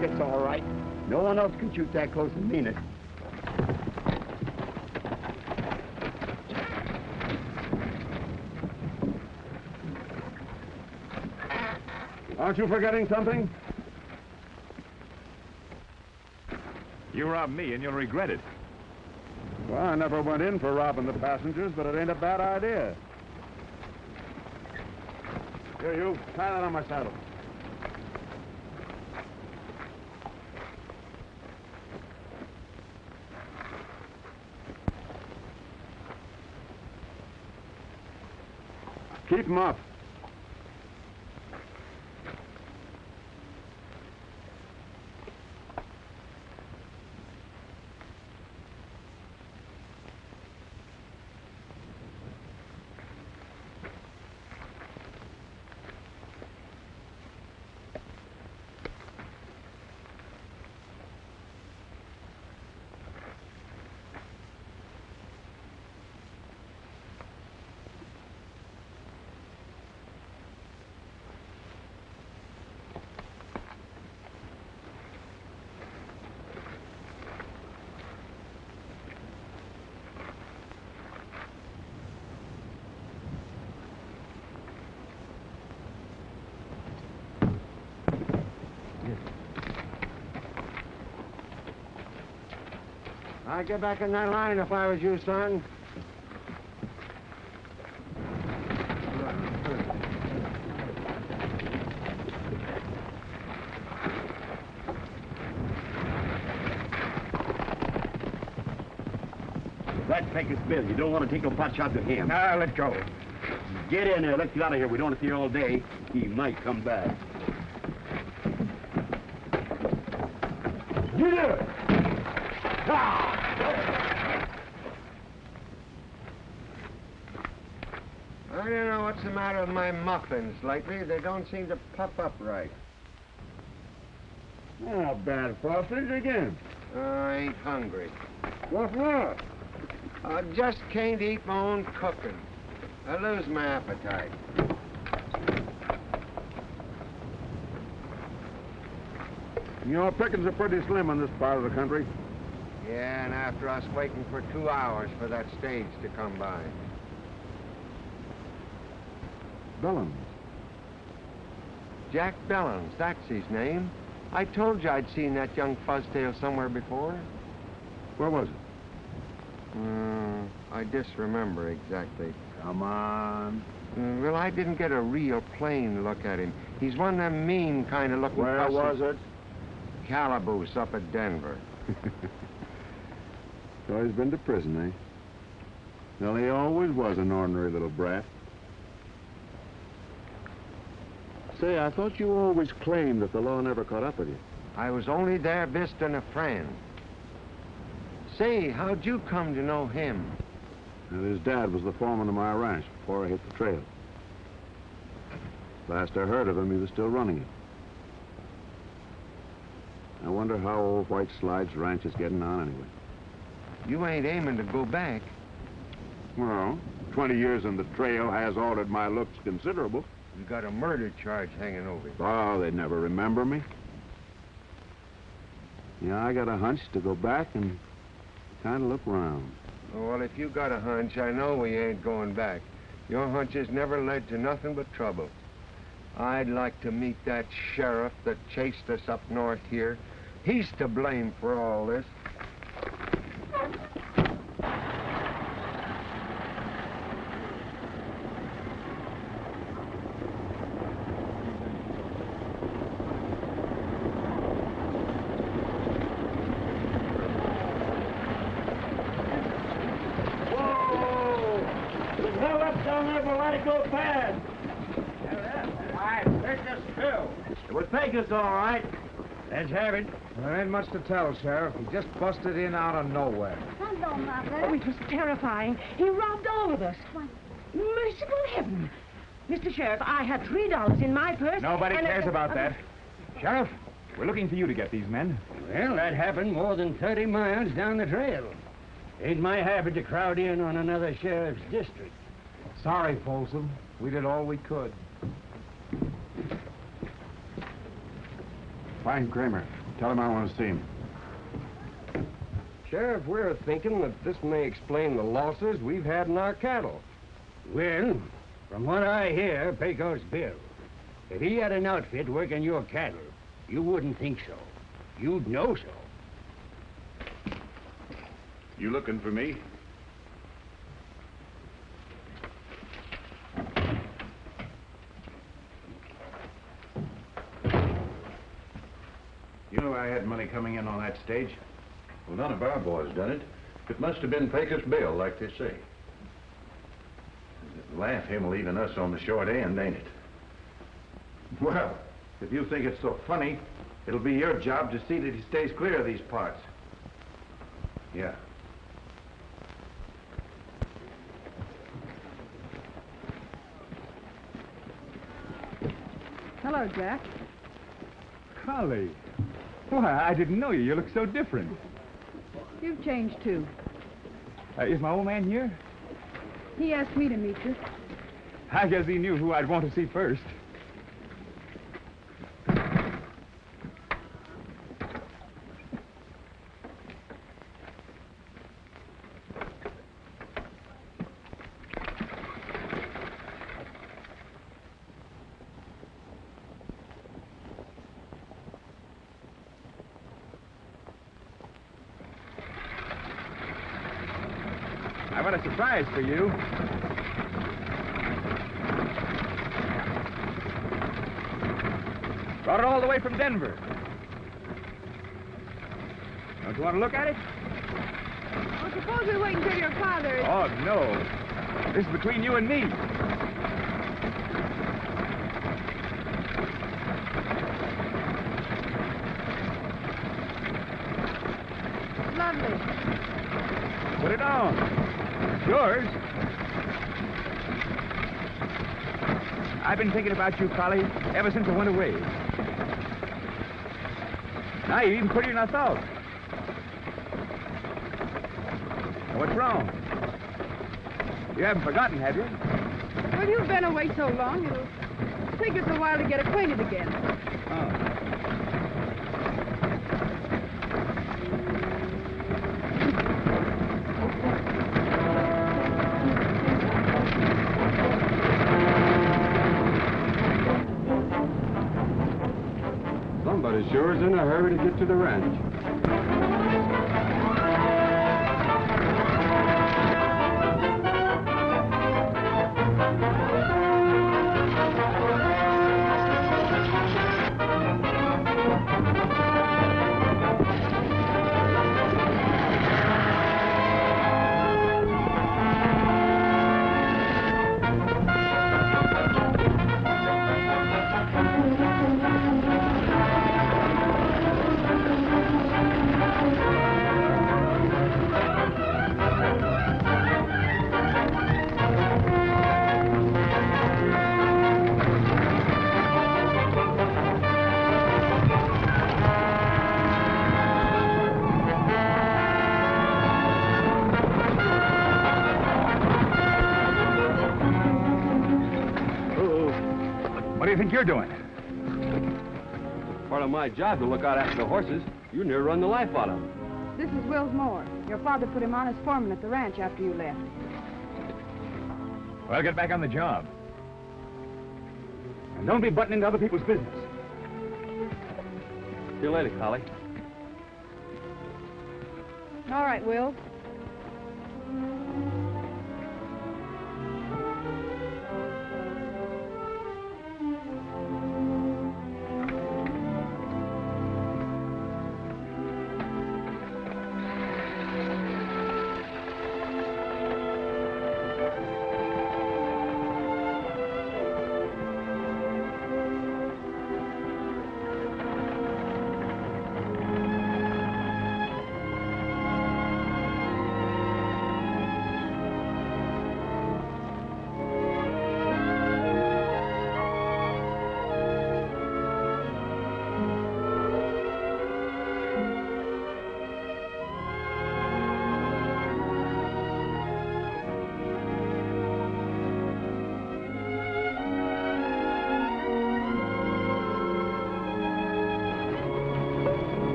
It's all right. No one else can shoot that close and mean it. Aren't you forgetting something? You robbed me and you'll regret it. Well, I never went in for robbing the passengers, but it ain't a bad idea. Here, you, tie that on my saddle. Keep him up. I'd get back in that line if I was you, son. That Pecos Bill, you don't want to take a pot shot to him. Now, let go. Get in there. Let's get out of here. We don't want to see you all day. He might come back. You do it! Ah! I don't know what's the matter with my muffins lately. They don't seem to puff up right. Oh, bad sausage again. I ain't hungry. What's wrong? I just can't eat my own cooking. I lose my appetite. You know, pickings are pretty slim in this part of the country. Yeah, and after us waiting for 2 hours for that stage to come by. Bellins. Jack Bellins, that's his name. I told you I'd seen that young fuzztail somewhere before. Where was it? I disremember exactly. Come on. Well, I didn't get a real plain look at him. He's one of them mean kind of looking Where was it? Calaboose up at Denver. So he's been to prison, eh? Well, he always was an ordinary little brat. Say, I thought you always claimed that the law never caught up with you. I was only there visiting a friend. Say, how'd you come to know him? And his dad was the foreman of my ranch before I hit the trail. Last I heard of him, he was still running it. I wonder how old White Slide's ranch is getting on anyway. You ain't aiming to go back. Well, 20 years on the trail has altered my looks considerable. You got a murder charge hanging over you. Oh, they'd never remember me. Yeah, I got a hunch to go back and kind of look around. Well, if you got a hunch, I know we ain't going back. Your hunches never led to nothing but trouble. I'd like to meet that sheriff that chased us up north here. He's to blame for all this. It would take us all right. Let's have it. There ain't much to tell, Sheriff. He just busted in out of nowhere. Hello, Mother. Oh, it was terrifying. He robbed all of us. Merciful heaven. Mr. Sheriff, I had $3 in my purse. Nobody cares about that. Sheriff, we're looking for you to get these men. Well, that happened more than 30 miles down the trail. Ain't my habit to crowd in on another sheriff's district. Sorry, Folsom. We did all we could. Find Kramer. Tell him I want to see him. Sheriff, we're thinking that this may explain the losses we've had in our cattle. Well, from what I hear, Pecos Bill, if he had an outfit working your cattle, you wouldn't think so. You'd know so. You looking for me? You know I had money coming in on that stage? Well, none of our boys done it. It must have been Pecos Bill, like they say. Laugh him leaving us on the short end, ain't it? Well, if you think it's so funny, it'll be your job to see that he stays clear of these parts. Yeah. Hello, Jack. Golly. Why, I didn't know you. You look so different. You've changed, too. Is my old man here? He asked me to meet you. I guess he knew who I'd want to see first. I've got a surprise for you. Brought it all the way from Denver. Don't you want to look at it? Well, suppose we wait until your father is... Oh, no. This is between you and me. Lovely. Put it on. It's yours. I've been thinking about you, Collie, ever since I went away. Now you're even prettier than I thought. What's wrong? You haven't forgotten, have you? Well, you've been away so long, it'll take us a while to get acquainted again. Oh. Somebody sure is in a hurry to get to the ranch. think you're doing? Part of my job to look out after the horses. You near run the life out of them. This is Will's mower. Your father put him on as foreman at the ranch after you left. Well, get back on the job. And don't be butting into other people's business. See you later, Collie. All right, Will.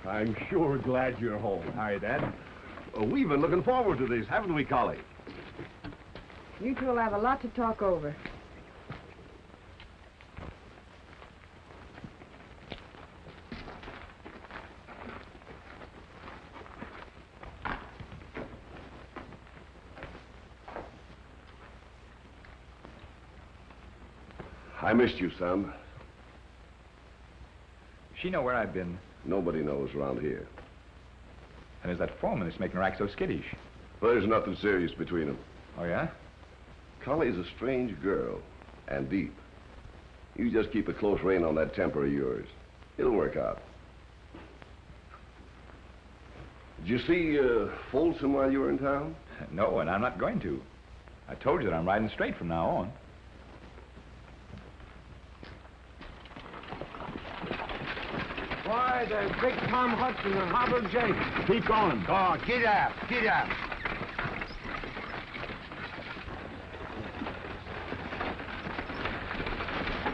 I'm sure glad you're home. Hi, Dad. We've been looking forward to this, haven't we, Collie? You two will have a lot to talk over. I missed you, son. She know where I've been. Nobody knows around here. And there's that foreman that's making her act so skittish. Well, there's nothing serious between them. Oh, yeah? Collie's a strange girl, and deep. You just keep a close rein on that temper of yours. It'll work out. Did you see Folsom while you were in town? No, and I'm not going to. I told you that I'm riding straight from now on. Why, there's Big Tom Hudson and Hobble Jake. Keep going. Oh, get out, get out.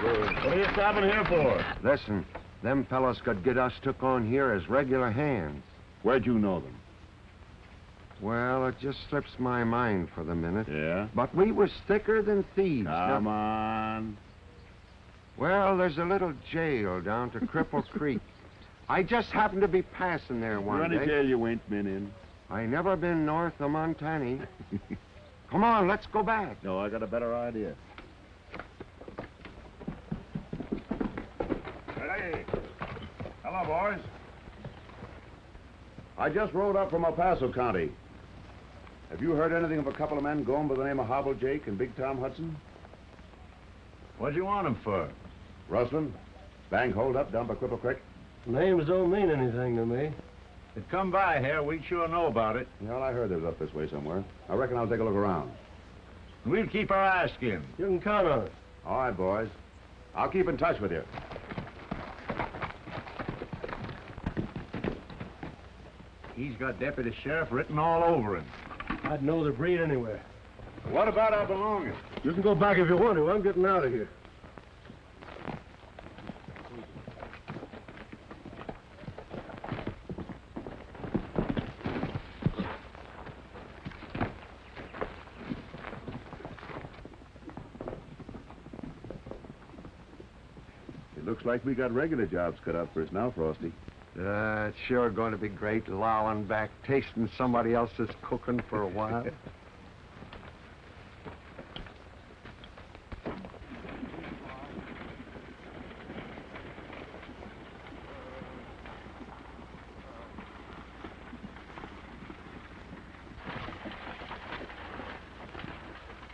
What are you stopping here for? Listen, them fellows could get us took on here as regular hands. Where'd you know them? Well, it just slips my mind for the minute. Yeah? But we was thicker than thieves. Come on. Well, there's a little jail down to Cripple Creek. I just happened to be passing there one Any day. jail you ain't been in? I never been north of Montana. Come on, let's go back. No, I got a better idea. Hey. Hello, boys. I just rode up from El Paso County. Have you heard anything of a couple of men going by the name of Hobble Jake and Big Tom Hudson? What'd you want them for? Rustling. Bank holdup down by Cripple Creek. Names don't mean anything to me. If come by here, we'd sure know about it. Well, I heard they was up this way somewhere. I reckon I'll take a look around. We'll keep our eyes skinned. You can count on it. All right, boys. I'll keep in touch with you. He's got deputy sheriff written all over him. I'd know the breed anywhere. What about our belongings? You can go back if you want to. I'm getting out of here. It looks like we got regular jobs cut out for us now, Frosty. It's sure going to be great lolling back, tasting somebody else's cooking for a while.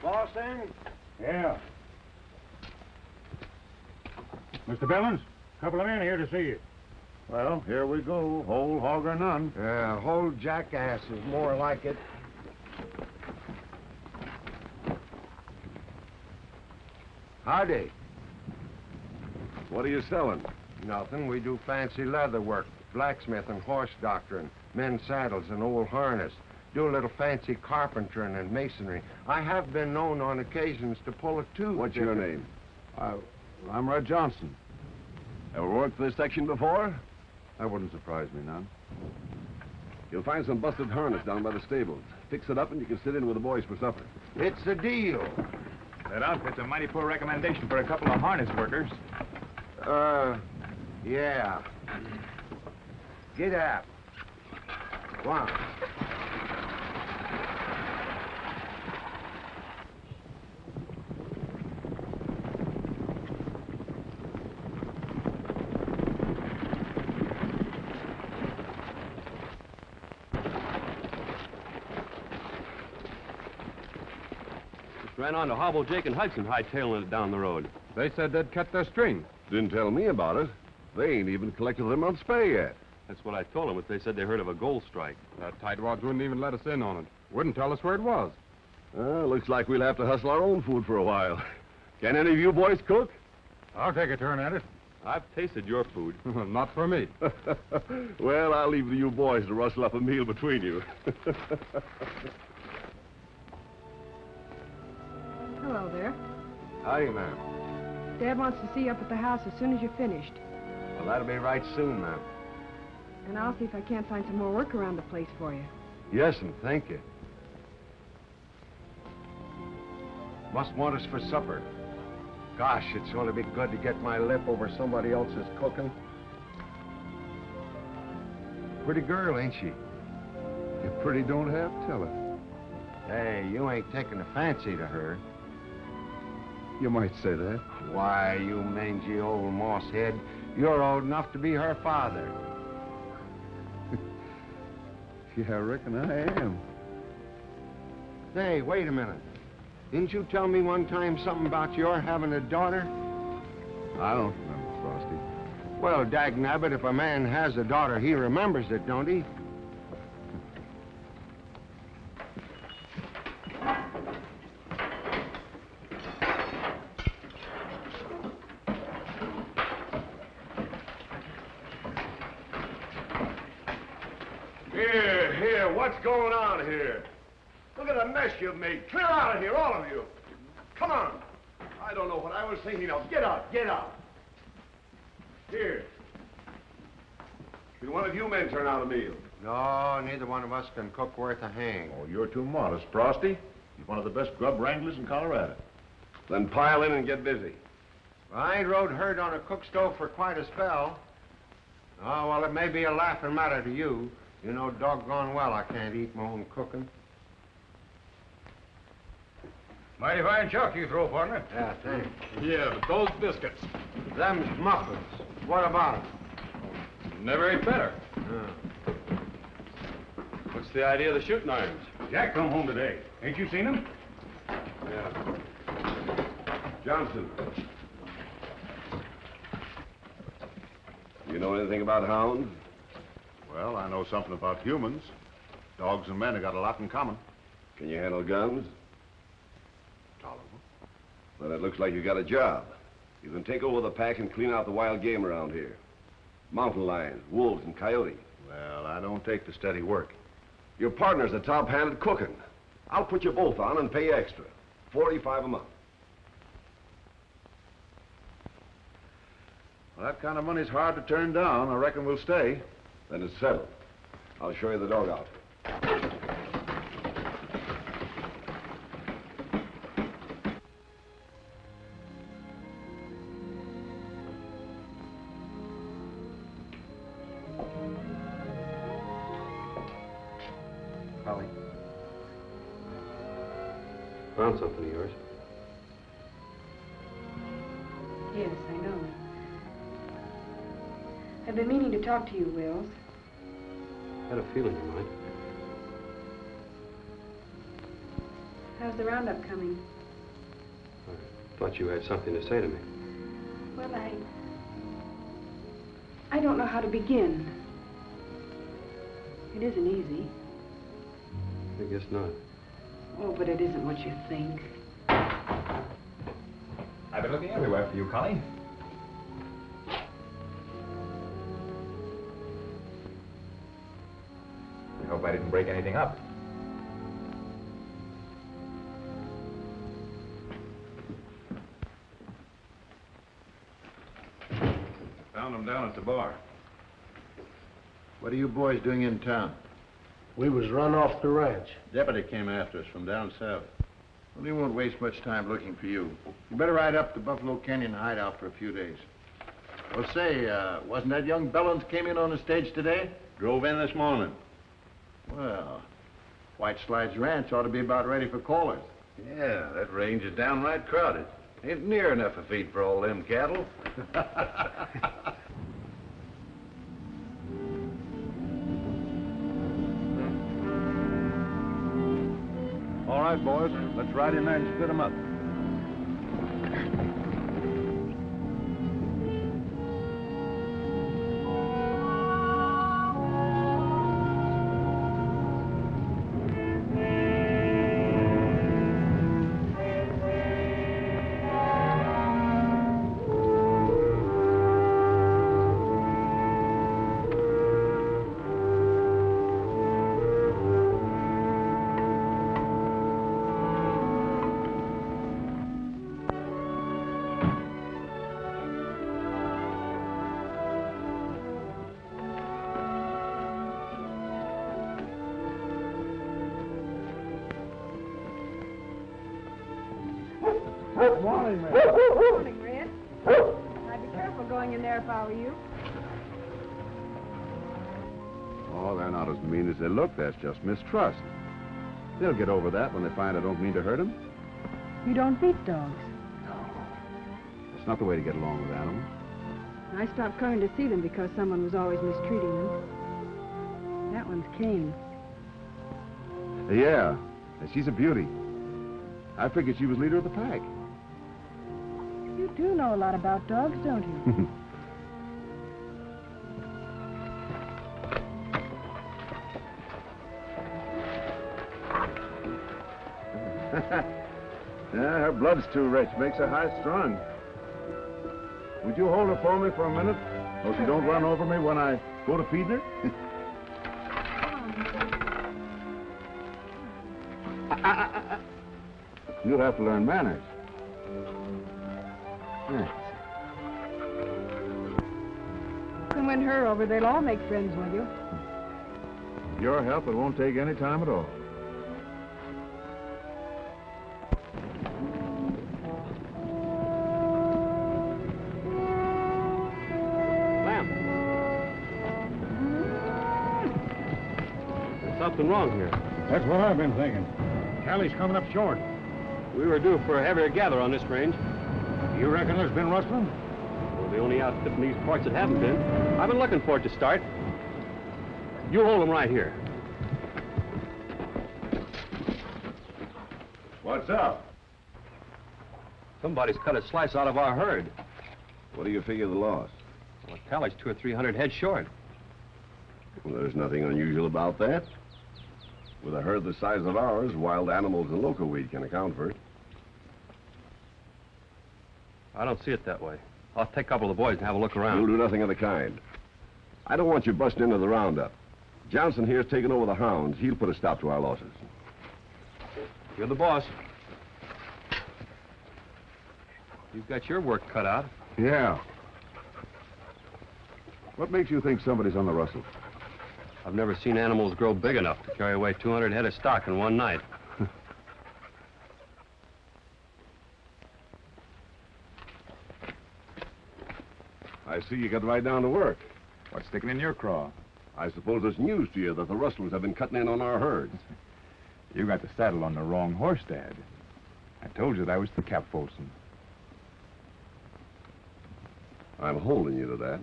Boston? Yeah. Mr. Billings, a couple of men here to see you. Well, here we go, whole hog or none. Whole jackass is more like it. Howdy. What are you selling? Nothing. We do fancy leather work, blacksmith and horse doctoring, men's saddles and old harness. Do a little fancy carpentering and masonry. I have been known on occasions to pull a tooth. What's your name? I'm Red Johnson. Ever worked for this section before? That wouldn't surprise me none. You'll find some busted harness down by the stables. Fix it up and you can sit in with the boys for supper. It's a deal. That outfit's a mighty poor recommendation for a couple of harness workers. Yeah. Get up. Go on. Ran on to Hobble, Jake, and Hudson hightailing it down the road. They said they'd cut their string. Didn't tell me about it. They ain't even collected their month's pay yet. That's what I told them, but they said they heard of a gold strike. That tightwads wouldn't even let us in on it. Wouldn't tell us where it was. Looks like we'll have to hustle our own food for a while. Can any of you boys cook? I'll take a turn at it. I've tasted your food. Not for me. Well, I'll leave you boys to rustle up a meal between you. Hello there. Howdy, ma'am. Dad wants to see you up at the house as soon as you're finished. Well, that'll be right soon, ma'am. And I'll see if I can't find some more work around the place for you. Yes, and thank you. Must want us for supper. Gosh, it's going to be good to get my lip over somebody else's cooking. Pretty girl, ain't she? You pretty don't have tell her. Hey, you ain't taking a fancy to her. You might say that. Why, you mangy old moss head, you're old enough to be her father. Yeah, I reckon I am. Hey, wait a minute. Didn't you tell me one time something about your having a daughter? I don't remember, Frosty. Well, dagnabbit, if a man has a daughter, he remembers it, don't he? Here, what's going on here? Look at the mess you've made. Clear out of here, all of you. Come on. I don't know what I was thinking of. Get out, get out. Here. Can one of you men turn out a meal? No, neither one of us can cook worth a hang. Oh, you're too modest, Frosty. You're one of the best grub wranglers in Colorado. Then pile in and get busy. I ain't rode herd on a cook stove for quite a spell. Oh, well, it may be a laughing matter to you. You know doggone well I can't eat my own cooking. Mighty fine chuck you throw, partner. Yeah, thanks. Yeah, but those biscuits. Them's muffins. What about 'em? Never ate better. What's the idea of the shooting irons? Jack come home today. Ain't you seen him? Yeah. Johnson. You know anything about hounds? Well, I know something about humans. Dogs and men have got a lot in common. Can you handle guns? Tolerable. Then it looks like you got a job. You can take over the pack and clean out the wild game around here. Mountain lions, wolves, and coyotes. Well, I don't take the steady work. Your partner's a top-hand at cooking. I'll put you both on and pay extra. $45 a month. Well, that kind of money's hard to turn down. I reckon we'll stay. Then it's settled. I'll show you the dog out. Holly. Found something of yours. Yes, I know. I've been meaning to talk to you, Wills. Had a feeling you might. How's the roundup coming? I thought you had something to say to me. Well, I don't know how to begin. It isn't easy. I guess not. Oh, but it isn't what you think. I've been looking everywhere for you, Connie. I hope I didn't break anything up. Found him down at the bar. What are you boys doing in town? We was run off the ranch. Deputy came after us from down south. Well, he won't waste much time looking for you. You better ride up to Buffalo Canyon hideout for a few days. Well, say, wasn't that young Bellins came in on the stage today? Drove in this morning. Well, White Slides Ranch ought to be about ready for callers. Yeah, that range is downright crowded. Ain't near enough a feed for all them cattle. All right, boys, let's ride in there and split them up. Morning, Red. I'd be careful going in there if I were you. Oh, they're not as mean as they look. That's just mistrust. They'll get over that when they find I don't mean to hurt them. You don't beat dogs. That's not the way to get along with animals. I stopped coming to see them because someone was always mistreating them. That one's Kane. Yeah, and she's a beauty. I figured she was leader of the pack. You do know a lot about dogs, don't you? Yeah, her blood's too rich. Makes her high strung. Would you hold her for me for a minute? So she don't run over me when I go to feed her? You'll have to learn manners. Yeah. You can win her over, they'll all make friends with you. Your help, it won't take any time at all. There's something wrong here. That's what I've been thinking. Callie's coming up short. We were due for a heavier gather on this range. You reckon there's been rustling? We're the only outfit in these parts that haven't been. I've been looking for it to start. You hold them right here. What's up? Somebody's cut a slice out of our herd. What do you figure the loss? Well, Callie's 200 or 300 head short. Well, there's nothing unusual about that. With a herd the size of ours, wild animals and local weed can account for it. I don't see it that way. I'll take a couple of the boys and have a look around. You'll do nothing of the kind. I don't want you busting into the roundup. Johnson here's taken over the hounds. He'll put a stop to our losses. You're the boss. You've got your work cut out. Yeah. What makes you think somebody's on the rustle? I've never seen animals grow big enough to carry away 200 head of stock in one night. I see you got right down to work. What's sticking in your craw? I suppose it's news to you that the rustlers have been cutting in on our herds. You got the saddle on the wrong horse, Dad. I told you that was the Cap Folsom. I'm holding you to that.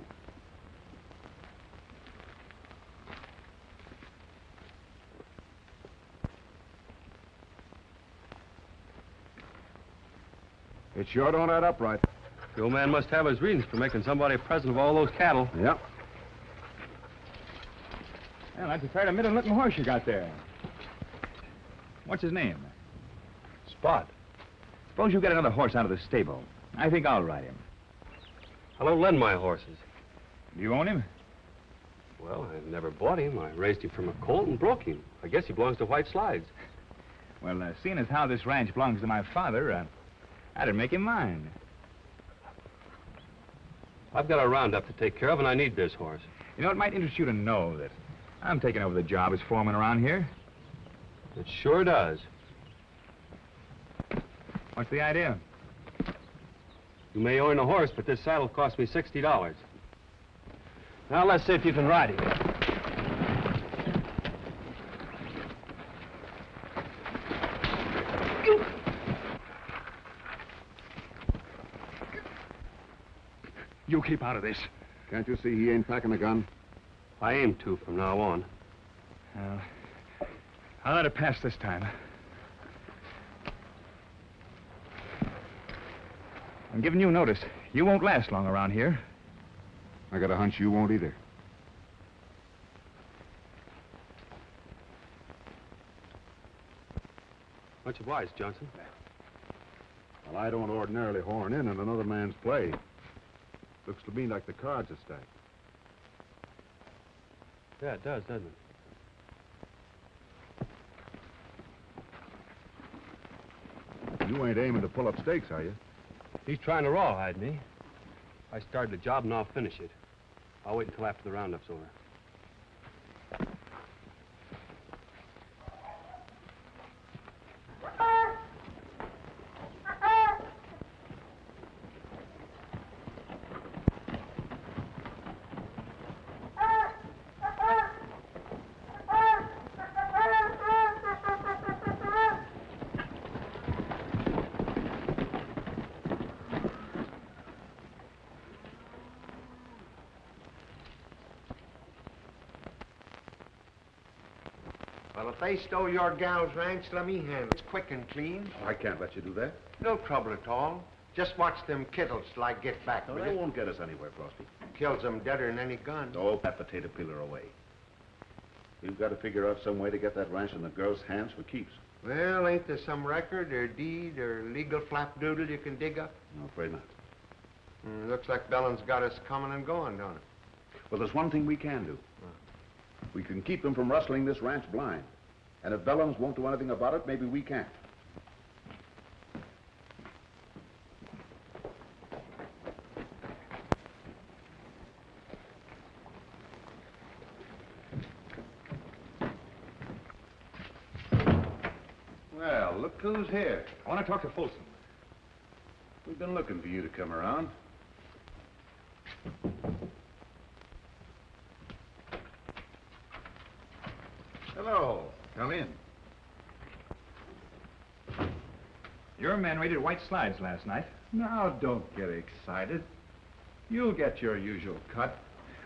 It sure don't add up right. The old man must have his reasons for making somebody a present of all those cattle. Yep. Well, that's a fairly middle-looking horse you got there. What's his name? Spot. Suppose you get another horse out of the stable. I think I'll ride him. I don't lend my horses. Do you own him? Well, I never bought him. I raised him from a colt and broke him. I guess he belongs to White Slides. Well, seeing as how this ranch belongs to my father, I'd make him mine. I've got a roundup to take care of, and I need this horse. You know, it might interest you to know that I'm taking over the job as foreman around here. It sure does. What's the idea? You may own a horse, but this saddle cost me $60. Now, let's see if you can ride him. You keep out of this. Can't you see he ain't packing a gun? I aim to from now on. Well, I'll let it pass this time. I'm giving you notice. You won't last long around here. I got a hunch you won't either. Much obliged, Johnson. Well, I don't ordinarily horn in on another man's play. Looks to me like the cards are stacked. Yeah, it does, doesn't it? You ain't aiming to pull up stakes, are you? He's trying to rawhide me. I started the job and I'll finish it. I'll wait until after the roundup's over. Well, if they stole your gal's ranch, let me handle it. It's quick and clean. I can't let you do that. No trouble at all. Just watch them kittles till I get back. No, will that you? won't get us anywhere, Frosty. Kills them deader than any gun. Oh, that potato peeler away. We've got to figure out some way to get that ranch in the girl's hands for keeps. Well, ain't there some record or deed or legal flapdoodle you can dig up? No, afraid not. Looks like Bellen's got us coming and going, don't it? Well, there's one thing we can do. We can keep them from rustling this ranch blind. And if Bellums won't do anything about it, maybe we can't. Well, look who's here. I want to talk to Folsom. We've been looking for you to come around. Hello. Come in. Your men raided White Slides last night. Now, don't get excited. You'll get your usual cut.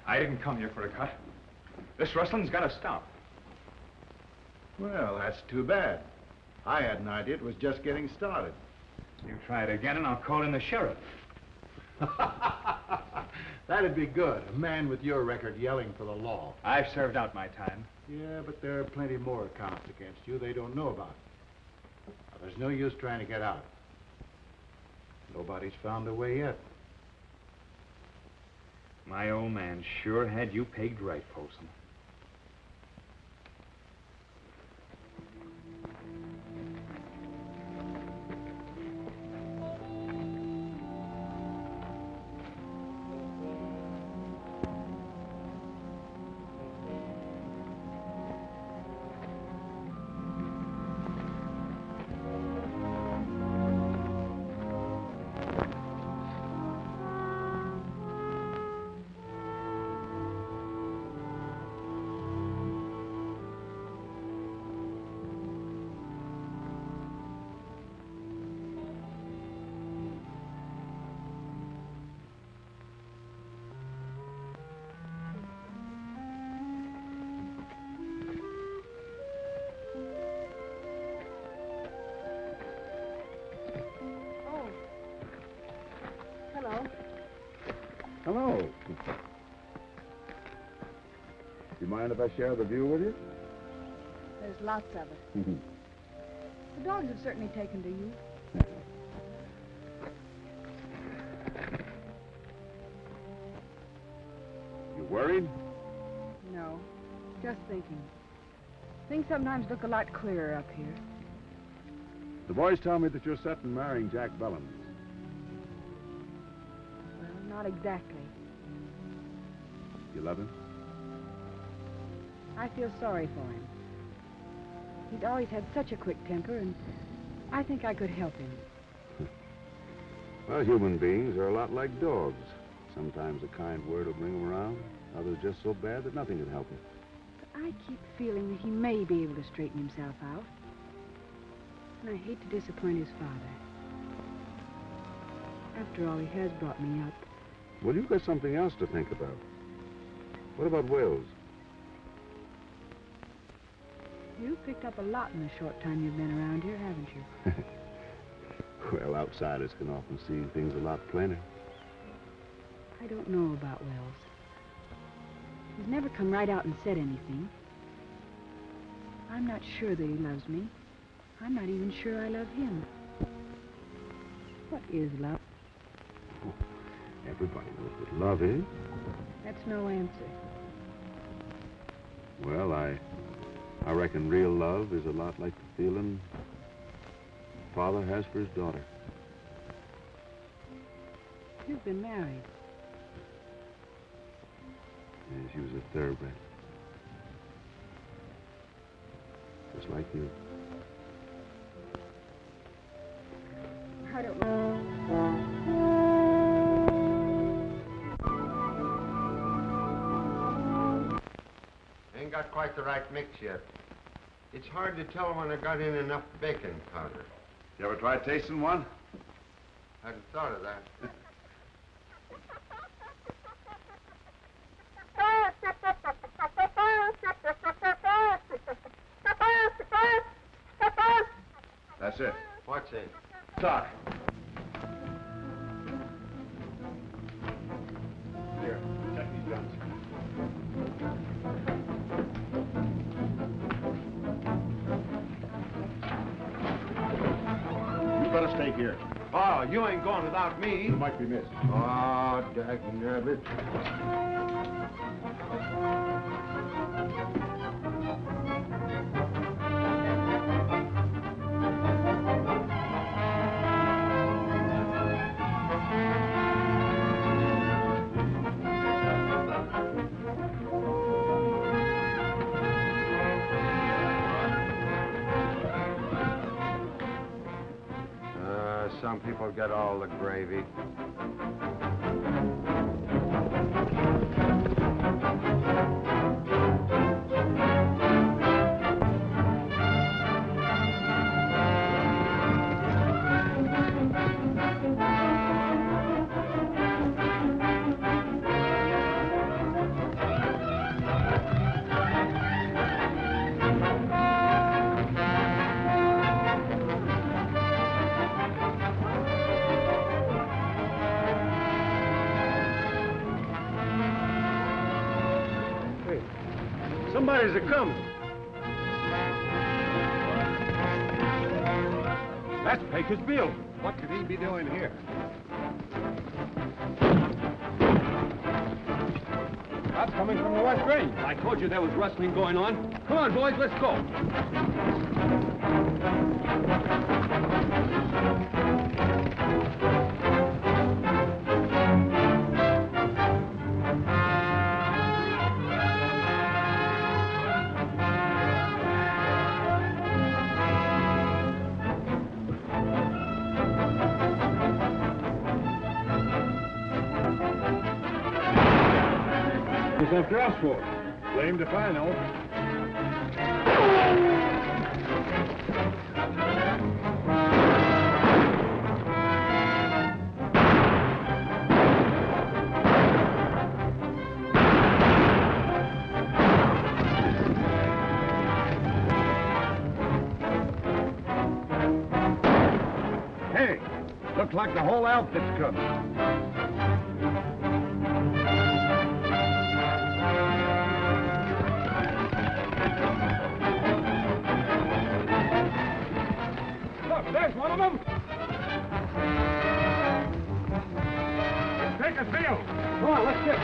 I didn't come here for a cut. This rustling's got to stop. Well, that's too bad. I had an idea it was just getting started. You try it again and I'll call in the sheriff. That'd be good. A man with your record yelling for the law. I've served out my time. Yeah, but there are plenty more accounts against you they don't know about. Now, there's no use trying to get out. Nobody's found a way yet. My old man sure had you pegged right, Folsom. Hello. You mind if I share the view with you? There's lots of it. The dogs have certainly taken to you. You worried? No, just thinking. Things sometimes look a lot clearer up here. The boys tell me that you're set on marrying Jack Bellens. Well, not exactly. You love him? I feel sorry for him. He's always had such a quick temper, and I think I could help him. Well, human beings are a lot like dogs. Sometimes a kind word will bring them around. Others just so bad that nothing can help them. But I keep feeling that he may be able to straighten himself out. And I hate to disappoint his father. After all, he has brought me up. Well, you've got something else to think about. What about Wills? You've picked up a lot in the short time you've been around here, haven't you? Well, outsiders can often see things a lot plainer. I don't know about Wells. He's never come right out and said anything. I'm not sure that he loves me. I'm not even sure I love him. What is love? Oh, everybody knows what love is. That's no answer. Well, I reckon real love is a lot like the feeling a father has for his daughter. You've been married. Yeah, she was a thoroughbred. Just like you. I don't know. Ain't got quite the right mix yet. It's hard to tell when I got in enough baking powder. You ever tried tasting one? Hadn't thought of that. That's it. What's it? Talk. Here, check these guns. You better stay here. Oh, you ain't going without me. You might be missed. Oh, dagnabbit. Some people get all the gravy. Somebody's a-coming. That's Baker's Bill. What could he be doing here? That's coming from the west range. I told you there was rustling going on. Come on, boys, let's go. What's after us for? Blamed if I know. Hey, looks like the whole outfit's coming. One of them! Take us, Bill! Come on, let's get.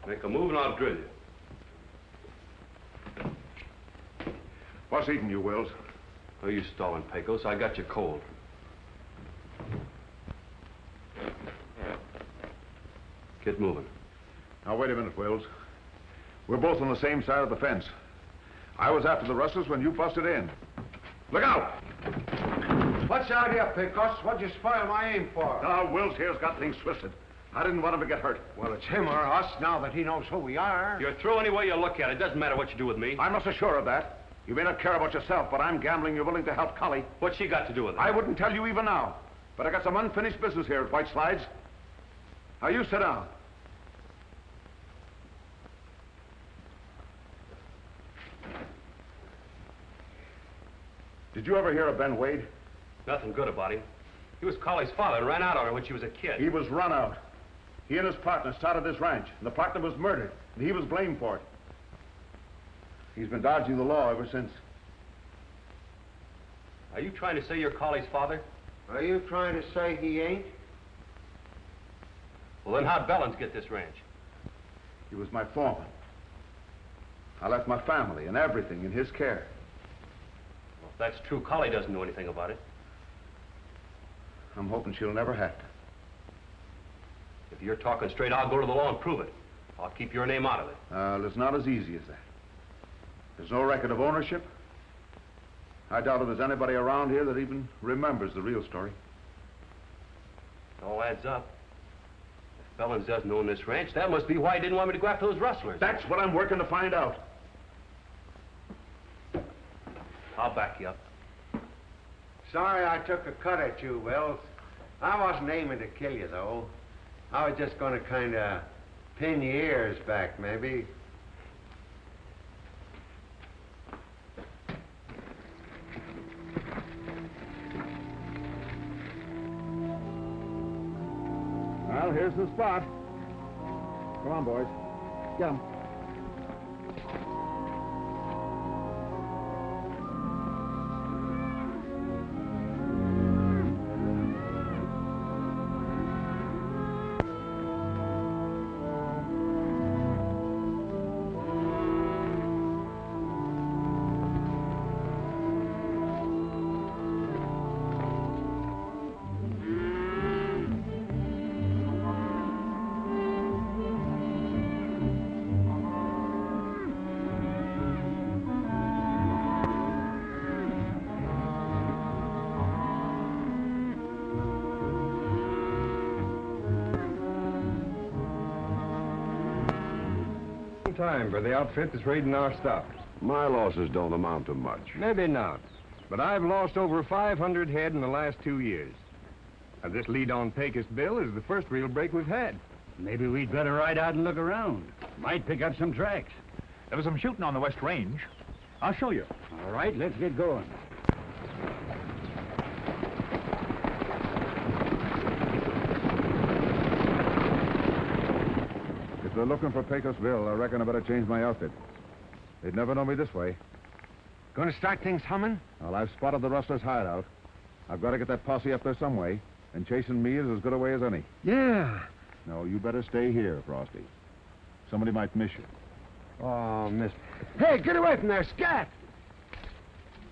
Make a move and I'll drill you. What's eating you, Wills? Oh, you stalling, Pecos. I got you cold. Get moving. Now, wait a minute, Wills. We're both on the same side of the fence. I was after the rustlers when you busted in. Look out! What's out here, Pecos? What'd you spoil my aim for? Now, Wills here's got things twisted. I didn't want him to get hurt. Well, it's him or us now that he knows who we are. You're through any way you look at it. Doesn't matter what you do with me. I'm not so sure of that. You may not care about yourself, but I'm gambling you're willing to help Collie. What's she got to do with it? I wouldn't tell you even now, but I got some unfinished business here at White Slides. Now, you sit down. Did you ever hear of Ben Wade? Nothing good about him. He was Collie's father and ran out on her when she was a kid. He was run out. He and his partner started this ranch, and the partner was murdered, and he was blamed for it. He's been dodging the law ever since. Are you trying to say you're Collie's father? Are you trying to say he ain't? Well, then how'd Bellins get this ranch? He was my foreman. I left my family and everything in his care. Well, if that's true, Collie doesn't know anything about it. I'm hoping she'll never have to. If you're talking straight, I'll go to the law and prove it. I'll keep your name out of it. It's not as easy as that. There's no record of ownership. I doubt if there's anybody around here that even remembers the real story. It all adds up. If Bellins doesn't own this ranch, that must be why he didn't want me to go after those rustlers. That's what I'm working to find out. I'll back you up. Sorry I took a cut at you, Wills. I wasn't aiming to kill you, though. I was just going to kind of pin your ears back, maybe. Well, here's the spot. Come on, boys. Get 'em. Time for the outfit that's raiding our stuff. My losses don't amount to much. Maybe not, but I've lost over 500 head in the last 2 years. And this lead on Pecos Bill is the first real break we've had. Maybe we'd better ride out and look around. Might pick up some tracks. There was some shooting on the West Range. I'll show you. All right, let's get going. If they're looking for Pecos Bill, I reckon I better change my outfit. They'd never know me this way. Gonna start things humming? Well, I've spotted the rustlers' hideout. I've got to get that posse up there some way, and chasing me is as good a way as any. Yeah. No, you better stay here, Frosty. Somebody might miss you. Oh, miss. Hey, get away from there, scat!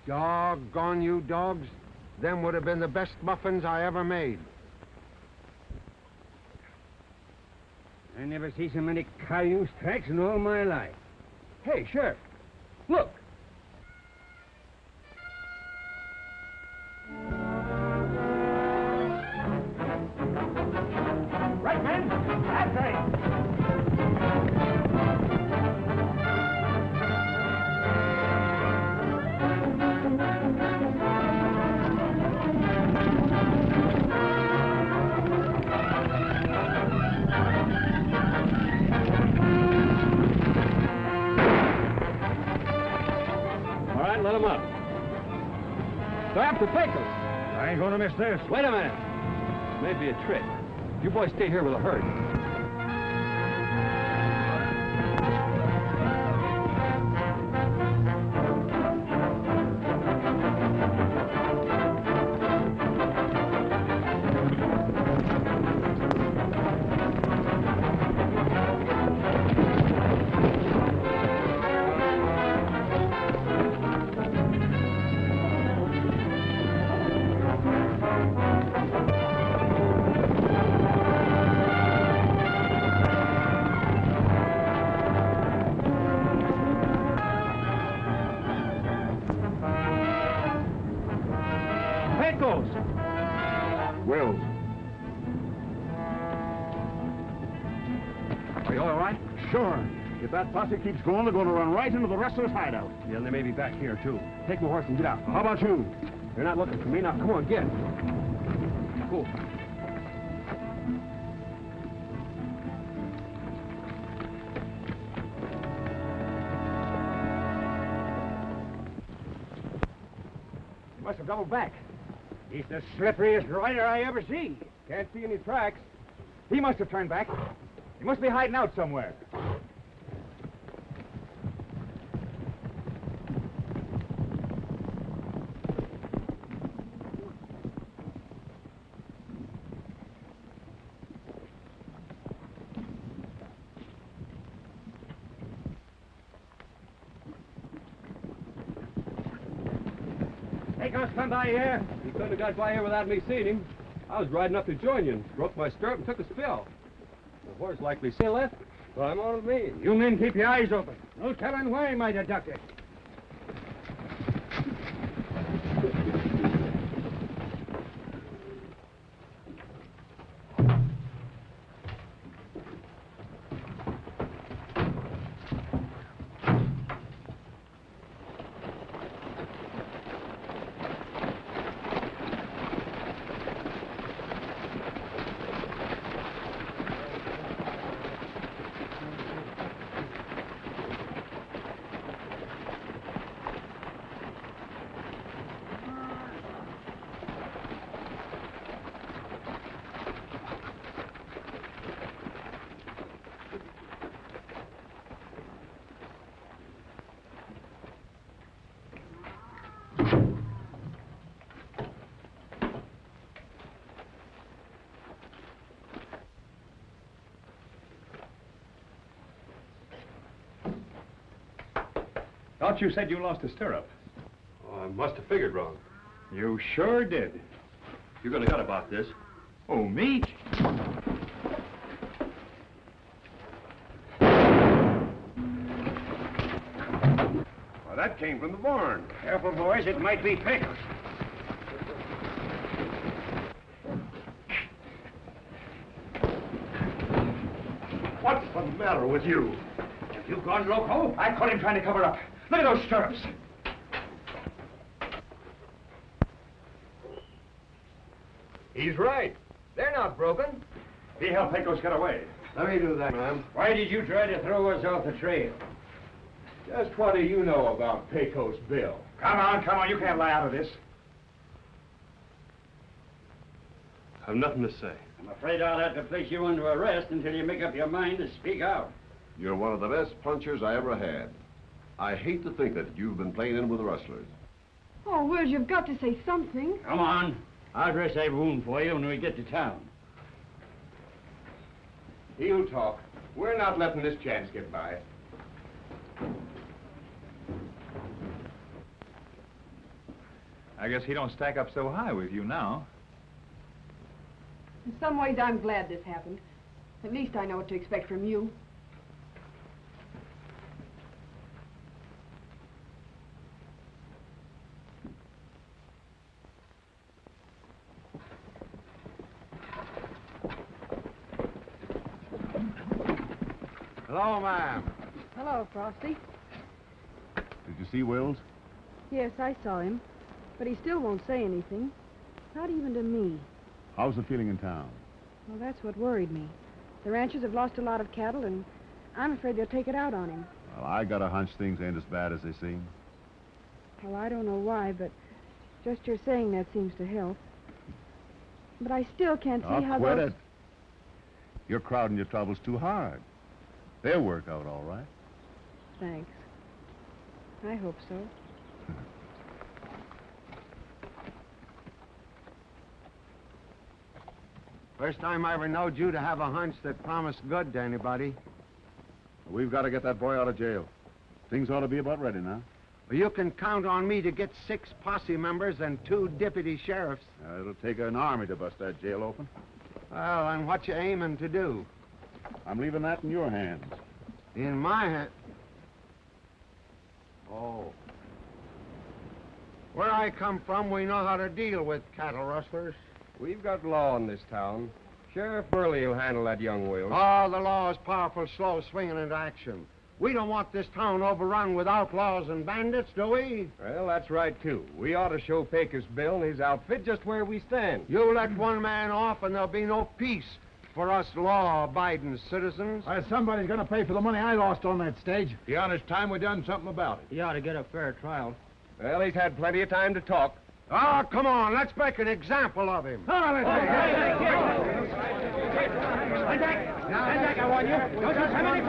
Doggone you dogs. Them would have been the best muffins I ever made. I never see so many cayuse tracks in all my life. Hey, Sheriff, look. Right, man. That's right. All right, let him up. Stop the Pecos. I ain't gonna miss this. Wait a minute. Maybe a trick. You boys stay here with the herd. Pecos! Wills. Are you all right? Sure. If that posse keeps going, they're going to run right into the rustlers' hideout. Yeah, and they may be back here, too. Take my horse and get out. How about you? They're not looking for me. Now, come on, get. Cool. He must have doubled back. He's the slipperiest rider I ever see. Can't see any tracks. He must have turned back. He must be hiding out somewhere. Pecos, come by here. He couldn't have got by here without me seeing him. I was riding up to join you and broke my stirrup and took a spill. The horse likely still left. So I'm on with me. You men keep your eyes open. No telling where he might have ducked it. Thought you said you lost a stirrup. Oh, I must have figured wrong. You sure did. You're gonna gut about this. Oh, me? Well, that came from the barn. Careful, boys. It might be Pecos. What's the matter with you? Have you gone loco? I caught him trying to cover up. Look at those stirrups. He's right. They're not broken. See how Pecos got away. Let me do that, ma'am. Why did you try to throw us off the trail? Just what do you know about Pecos Bill? Come on. You can't lie out of this. I've nothing to say. I'm afraid I'll have to place you under arrest until you make up your mind to speak out. You're one of the best punchers I ever had. I hate to think that you've been playing in with the rustlers. Oh, Will, you've got to say something. Come on. I'll dress that wound for you when we get to town. He'll talk. We're not letting this chance get by. I guess he don't stack up so high with you now. In some ways, I'm glad this happened. At least I know what to expect from you. Hello, ma'am. Hello, Frosty. Did you see Wills? Yes, I saw him. But he still won't say anything. Not even to me. How's the feeling in town? Well, that's what worried me. The ranchers have lost a lot of cattle, and I'm afraid they'll take it out on him. Well, I got a hunch things ain't as bad as they seem. Well, I don't know why, but just your saying that seems to help. But I still can't see how quit those... it. You're crowding your troubles too hard. They'll work out all right. Thanks. I hope so. First time I ever knowed you to have a hunch that promised good to anybody. We've got to get that boy out of jail. Things ought to be about ready now. Well, you can count on me to get 6 posse members and 2 deputy sheriffs. It'll take an army to bust that jail open. Well, and what you aiming to do? I'm leaving that in your hands. In my hand? Oh. Where I come from, we know how to deal with cattle rustlers. We've got law in this town. Sheriff Burley will handle that young Will. Oh, the law is powerful slow swinging into action. We don't want this town overrun with outlaws and bandits, do we? Well, that's right, too. We ought to show Pecos Bill and his outfit just where we stand. You let one man off and there'll be no peace for us law-abiding citizens. Somebody's gonna pay for the money I lost on that stage. The honest time we done something about it. He ought to get a fair trial. Well, he's had plenty of time to talk. Oh, come on, let's make an example of him. Stand back, I warn you. Don't you have any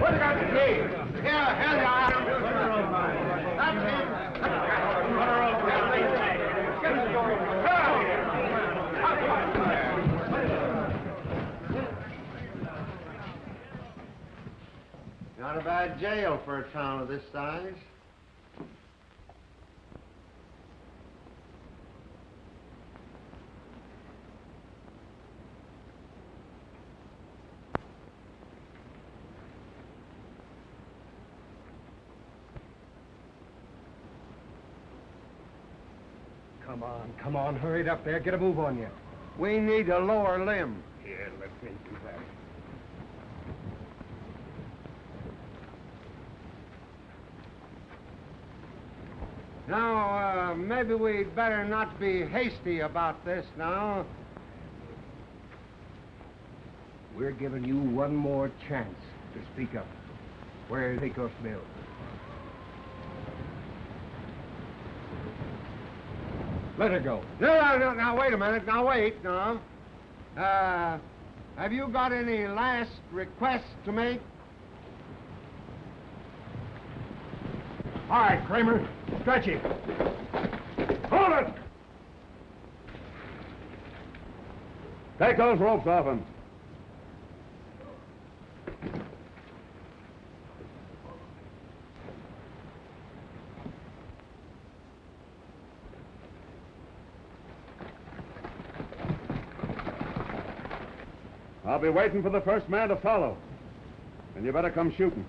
What about the key? Here, you are. That's him. Not a bad jail for a town of this size. Come on, hurry it up there. Get a move on you. We need a lower limb. Here, let me do that. Now, maybe we'd better not be hasty about this now. We're giving you one more chance to speak up. Where's Pecos Bill? Let her go. No, now, wait a minute. Now, wait, no. Have you got any last requests to make? All right, Kramer, stretch him. Hold it! Take those ropes off him. I'll be waiting for the first man to follow. And you better come shooting.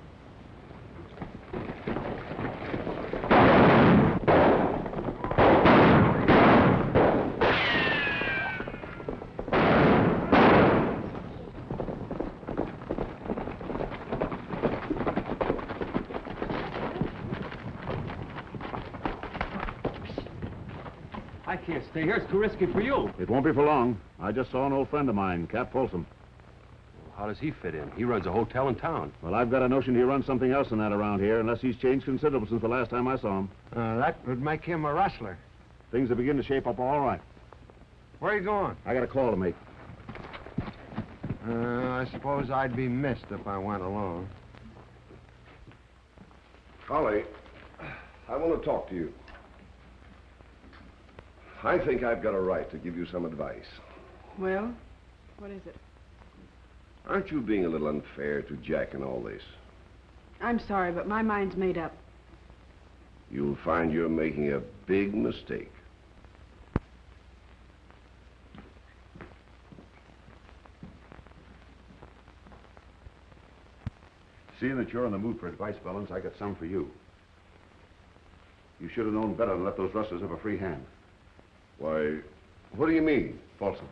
I can't stay here. It's too risky for you. It won't be for long. I just saw an old friend of mine, Cap Folsom. How does he fit in? He runs a hotel in town. Well, I've got a notion he runs something else than that around here, unless he's changed considerable since the last time I saw him. That would make him a rustler. Things are beginning to shape up all right. Where are you going? I got a call to make. I suppose I'd be missed if I went alone. Holly, I want to talk to you. I think I've got a right to give you some advice. Well, what is it? Aren't you being a little unfair to Jack in all this? I'm sorry, but my mind's made up. You'll find you're making a big mistake. Seeing that you're in the mood for advice, Bellins, I got some for you. You should have known better than let those rustlers have a free hand. Why, what do you mean? Folsom.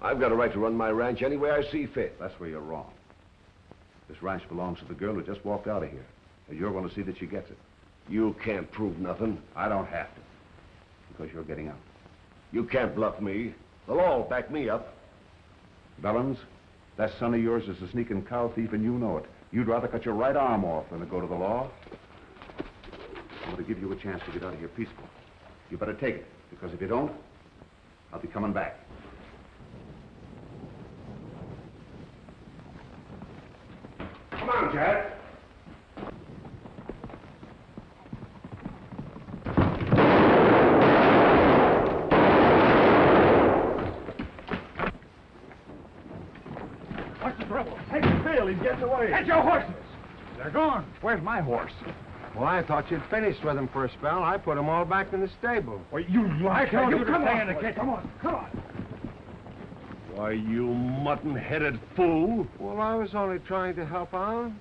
I've got a right to run my ranch any way I see fit. That's where you're wrong. This ranch belongs to the girl who just walked out of here. And you're going to see that she gets it. You can't prove nothing. I don't have to. Because you're getting out. You can't bluff me. The law will back me up. Bellins, that son of yours is a sneaking cow thief and you know it. You'd rather cut your right arm off than to go to the law. I'm going to give you a chance to get out of here peaceful. You better take it, because if you don't, I'll be coming back. Come on, Jack. What's the trouble? Take Bill, he's getting away. Get your horses! They're gone. Where's my horse? Well, I thought you'd finished with them for a spell. I put them all back in the stable. Well, you lie. I told you to come stay on, in the boy. kitchen. Come on, come on. Why, you mutton-headed fool. Well, I was only trying to help out.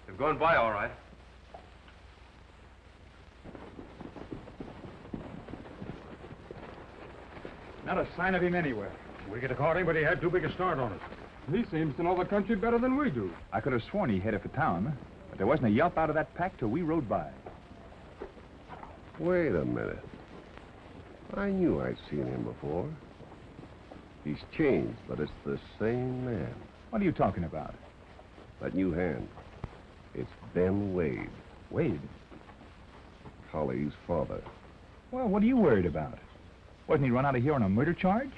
They've gone by all right. Not a sign of him anywhere. We could have caught him, but he had too big a start on us. He seems to know the country better than we do. I could have sworn he headed for town, but there wasn't a yelp out of that pack till we rode by. Wait a minute. I knew I'd seen him before. He's changed, but it's the same man. What are you talking about? That new hand. It's Ben Wade. Wade? Holly's father. Well, what are you worried about? Wasn't he run out of here on a murder charge?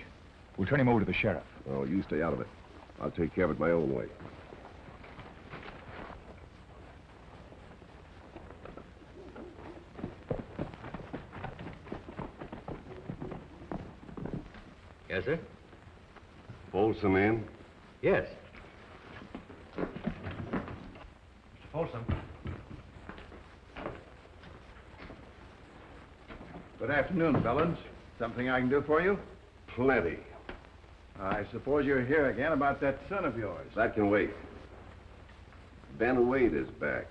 We'll turn him over to the sheriff. Oh, you stay out of it. I'll take care of it my own way. Yes, sir? Folsom in? Yes. Mr. Folsom. Good afternoon, Bellins. Something I can do for you? Plenty. I suppose you're here again about that son of yours. That can wait. Ben Wade is back.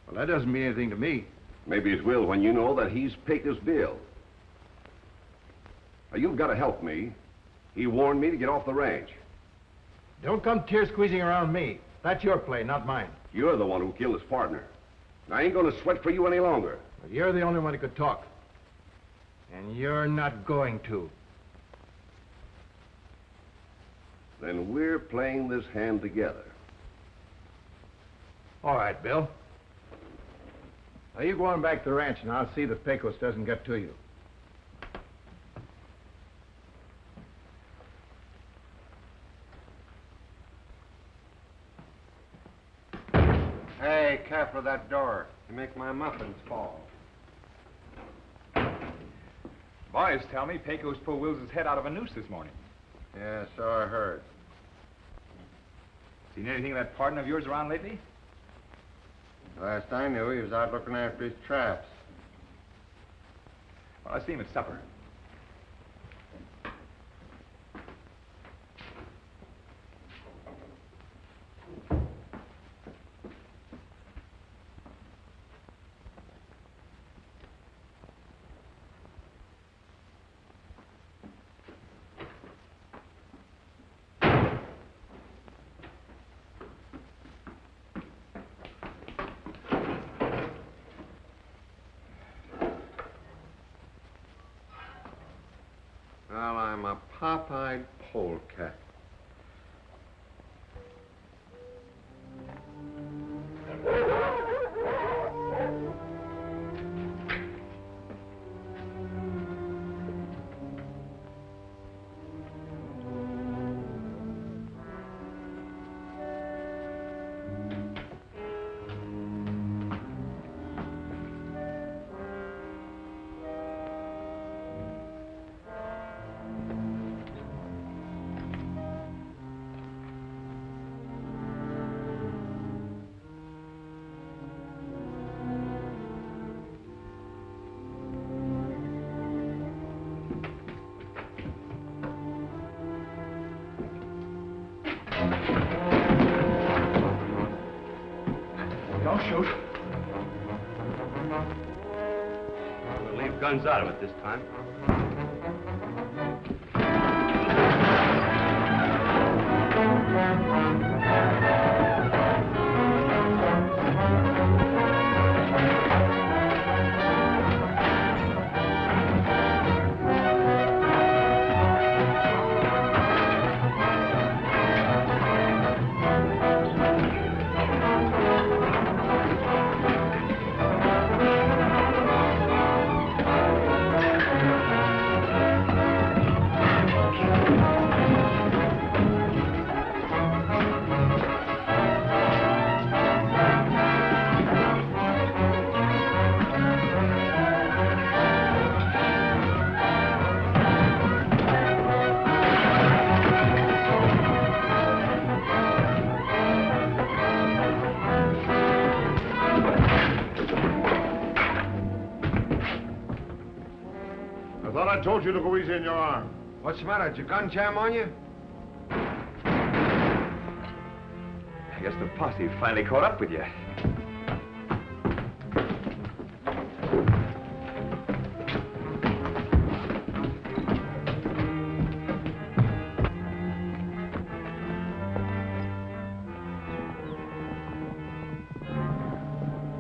Well, that doesn't mean anything to me. Maybe it will when you know that he's Pecos Bill. Now, you've got to help me. He warned me to get off the ranch. Don't come tear-squeezing around me. That's your play, not mine. You're the one who killed his partner. I ain't going to sweat for you any longer. But you're the only one who could talk. And you're not going to. Then we're playing this hand together. All right, Bill. Now, you go on back to the ranch, and I'll see that Pecos doesn't get to you. Hey, careful of that door. You make my muffins fall. Boys tell me Pecos pulled Wills's head out of a noose this morning. Yeah, so I heard. Seen anything of that partner of yours around lately? Last I knew, he was out looking after his traps. Well, I see him at supper. Don't shoot. We'll leave guns out of it this time. I told you to go easy in your arm. What's the matter? Did your gun jam on you? I guess the posse finally caught up with you.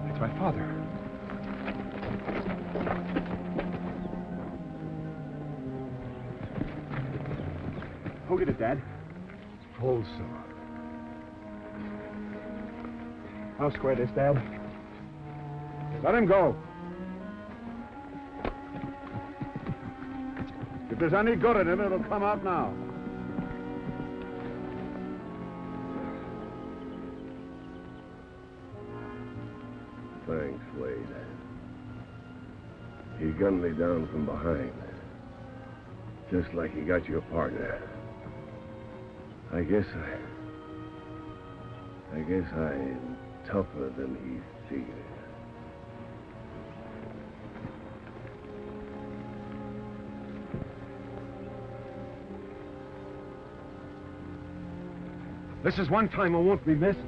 It's my father. Who did it, Dad? Folsom. I'll square this, Dad. Let him go. If there's any good in him, it'll come out now. Thanks, Wade. He gunned me down from behind. Just like he got your partner. I guess I'm tougher than he figured. This is one time I won't be missed.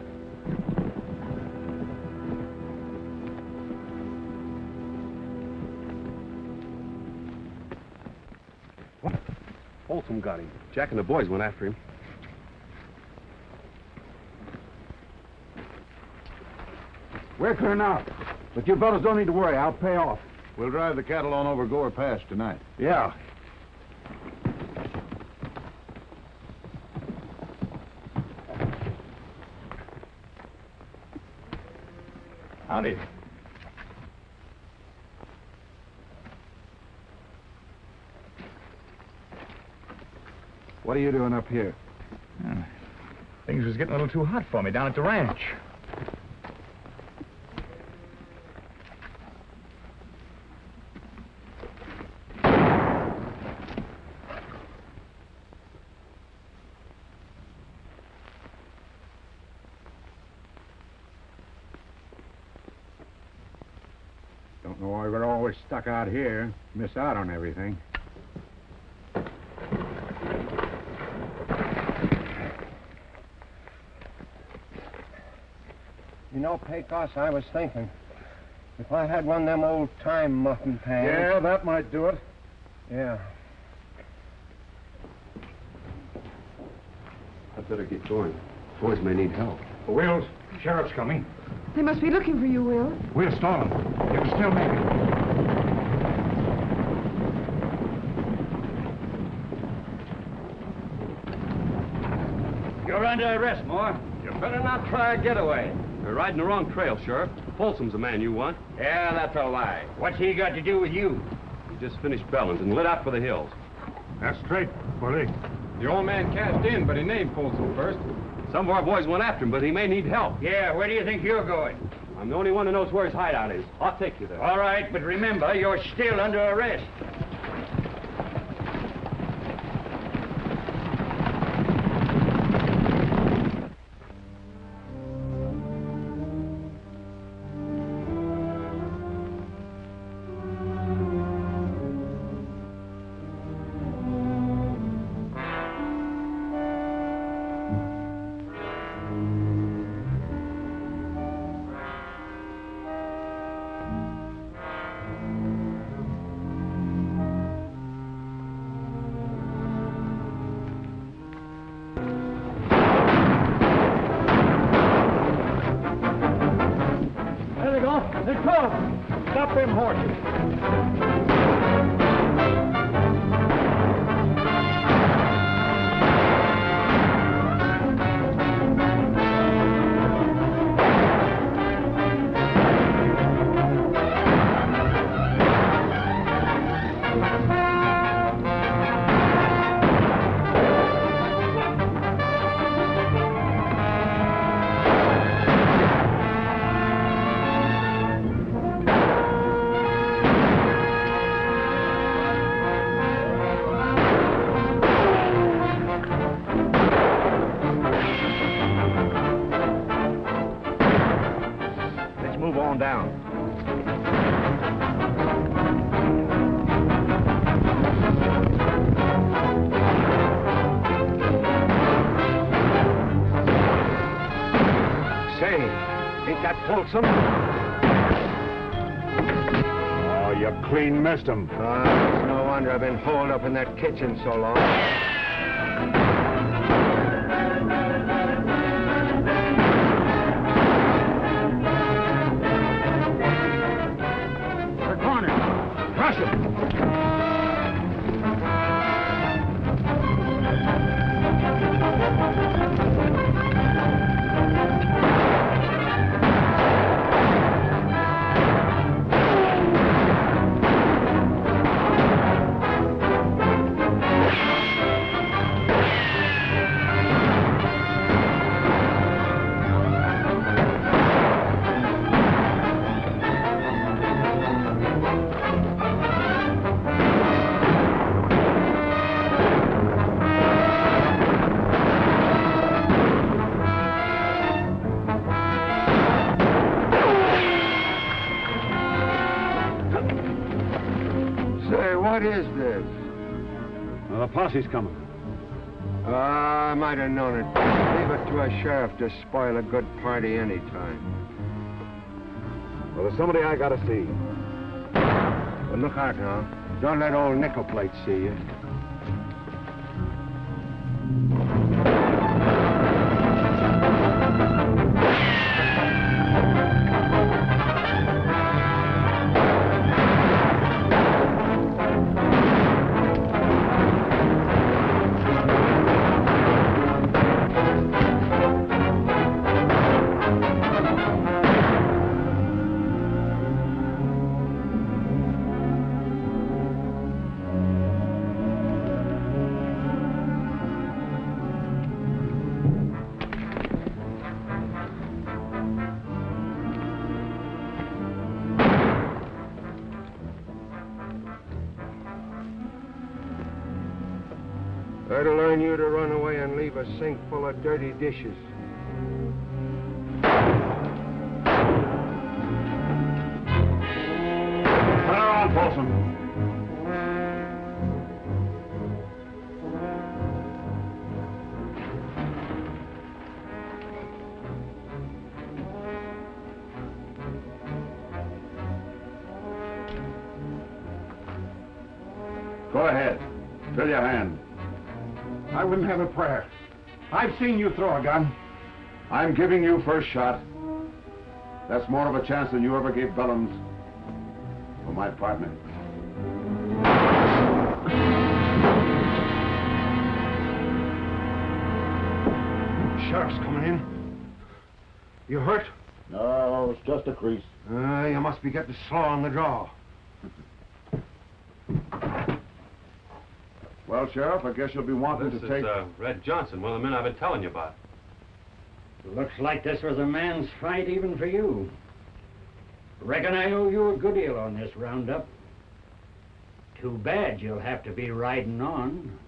What? Folsom got him. Jack and the boys went after him. We're clear now. But you fellas don't need to worry. I'll pay off. We'll drive the cattle on over Gore Pass tonight. Yeah. Howdy. What are you doing up here? Things was getting a little too hot for me down at the ranch. Don't know why we're always stuck out here. Miss out on everything. You know, Pecos, I was thinking, if I had one of them old-time muffin pans... Yeah, that might do it. Yeah. I'd better get going. Boys may need help. Wills, sheriff's coming. They must be looking for you, Will. We'll stall them. You can still make it. You're under arrest, Moore. You better not try a getaway. You're riding the wrong trail, Sheriff. Folsom's the man you want. Yeah, that's a lie. What's he got to do with you? He just finished Bellins and lit out for the hills. That's straight, Willie. The old man cashed in, but he named Folsom first. Some of our boys went after him, but he may need help. Yeah, where do you think you're going? I'm the only one who knows where his hideout is. I'll take you there. All right, but remember, you're still under arrest. Stop! They're caught! Stop them horses! Move on down. Say, ain't that Folsom? Oh, you clean missed him. It's no wonder I've been holed up in that kitchen so long. What is this? Well, the posse's coming. I might have known it. Leave it to a sheriff to spoil a good party any time. Well, there's somebody I gotta see. But look out now. Don't let old Nickel Plate see you. That'll learn you to run away and leave a sink full of dirty dishes. Turn around, Folsom. Go ahead. Fill your hand. I wouldn't have a prayer. I've seen you throw a gun. I'm giving you first shot. That's more of a chance than you ever gave Bellums or my partner. Sheriff's coming in. You hurt? No, it's just a crease. You must be getting slow on the draw. Well, Sheriff, I guess you'll be wanting to take... This is Red Johnson, one of the men I've been telling you about. Looks like this was a man's fight even for you. Reckon I owe you a good deal on this roundup. Too bad you'll have to be riding on.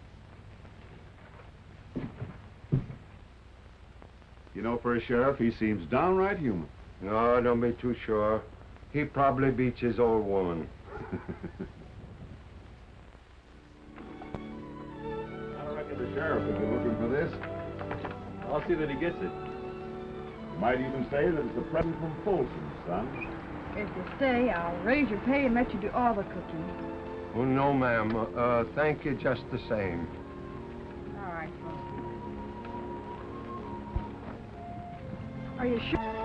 You know, for a sheriff, he seems downright human. No, don't be too sure. He probably beats his old woman. The sheriff will be looking for this. I'll see that he gets it. You might even say that it's a present from Folsom, son. If you stay, I'll raise your pay and let you do all the cooking. Oh, no, ma'am. Thank you just the same. All right. Are you sure?